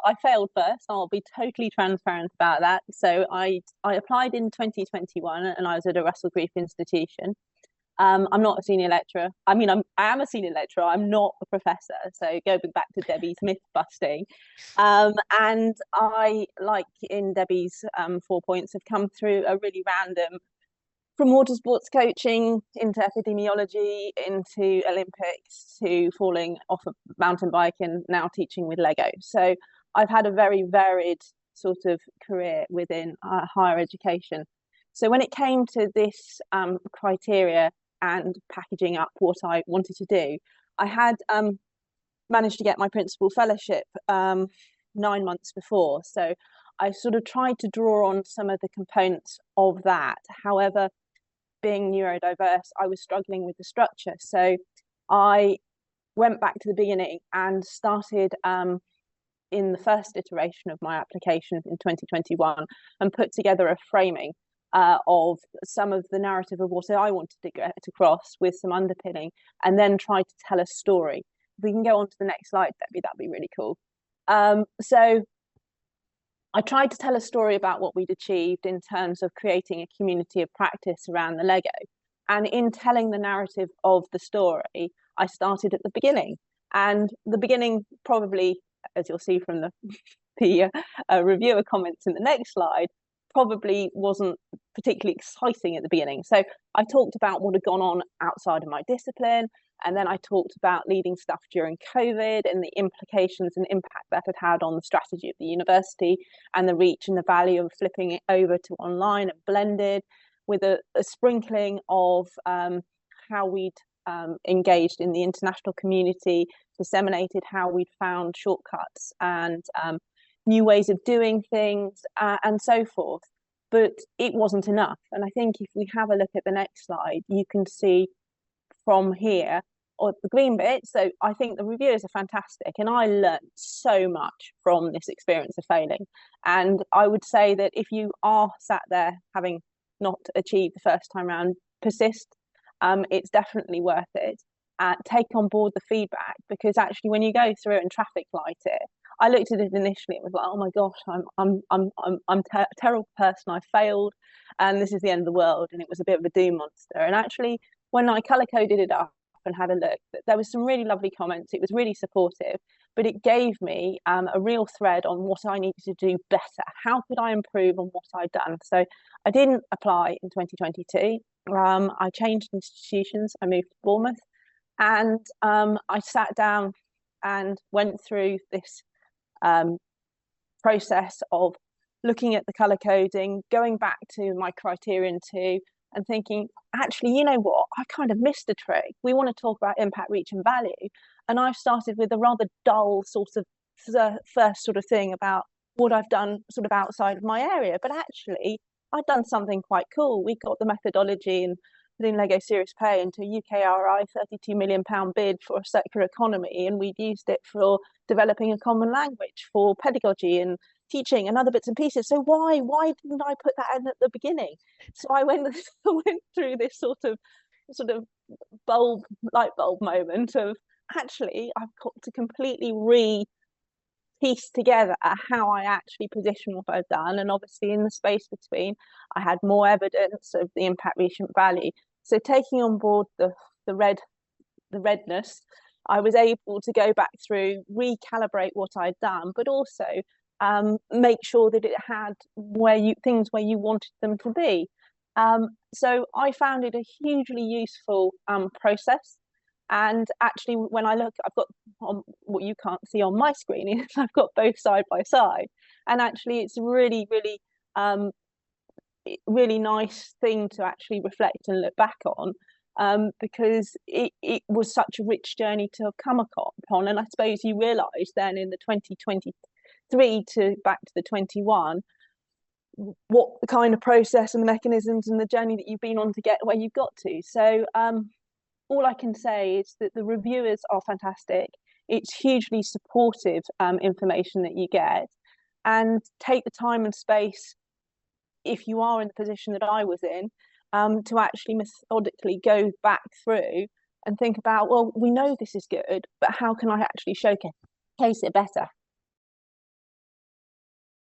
I failed first. I'll be totally transparent about that. So I applied in 2021 and I was at a Russell Group institution. I'm not a senior lecturer. I mean, I am a senior lecturer. I'm not a professor. So going back to Debbie's myth busting. And I, like in Debbie's 4 points, have come through a really random, from water sports coaching into epidemiology, into Olympics, to falling off a mountain bike and now teaching with Lego. So I've had a very varied sort of career within higher education. So when it came to this criteria and packaging up what I wanted to do, I had managed to get my principal fellowship 9 months before. So I sort of tried to draw on some of the components of that. However, being neurodiverse, I was struggling with the structure. So I went back to the beginning and started in the first iteration of my application in 2021 and put together a framing of some of the narrative of what I wanted to get across with some underpinning, and then try to tell a story. If we can go on to the next slide, that'd be really cool. So I tried to tell a story about what we'd achieved in terms of creating a community of practice around the Lego. And in telling the narrative of the story, I started at the beginning. And the beginning probably, as you'll see from the reviewer comments in the next slide, probably wasn't particularly exciting at the beginning. So I talked about what had gone on outside of my discipline, and then I talked about leading stuff during COVID and the implications and impact that had on the strategy of the university and the reach and the value of flipping it over to online and blended, with a sprinkling of how we'd engaged in the international community, disseminated how we'd found shortcuts and new ways of doing things and so forth. But it wasn't enough. And I think if we have a look at the next slide, you can see from here, or the green bit. So I think the reviewers are fantastic. And I learned so much from this experience of failing. And I would say that if you are sat there having not achieved the first time round, persist. It's definitely worth it. Take on board the feedback, because actually when you go through and traffic light it, I looked at it initially, it was like, oh my gosh, I'm a terrible person, I failed, and this is the end of the world, and it was a bit of a doom monster. And actually, when I color coded it up and had a look, there was some really lovely comments. It was really supportive, but it gave me a real thread on what I needed to do better. How could I improve on what I'd done? So I didn't apply in 2022. I changed institutions. I moved to Bournemouth, and I sat down and went through this process of looking at the color coding, going back to my criterion 2, and thinking, actually, you know what, I kind of missed a trick. We want to talk about impact, reach, and value. And I've started with a rather dull sort of first sort of thing about what I've done sort of outside of my area. But actually, I've done something quite cool. We got the methodology and putting Lego Serious Pay into a UKRI £32 million bid for a circular economy, and we'd used it for developing a common language for pedagogy and teaching and other bits and pieces. So why didn't I put that in at the beginning? So I went through this sort of light bulb moment of, actually, I've got to completely piece together how I actually position what I've done. And obviously in the space between, I had more evidence of the impact, reach, and value. So taking on board the redness, I was able to go back through, recalibrate what I'd done, but also make sure that it had things where you wanted them to be. So I found it a hugely useful process. And actually, when I look, I've got what you can't see on my screen is I've got both side by side, and actually, it's a really, really, really nice thing to actually reflect and look back on, because it was such a rich journey to have come upon. And I suppose you realise then in the 2023 to back to the 21, what the kind of process and the mechanisms and the journey that you've been on to get where you've got to. So all I can say is that the reviewers are fantastic. It's hugely supportive information that you get, and take the time and space, if you are in the position that I was in, to actually methodically go back through and think about, well, we know this is good, but how can I actually showcase it better?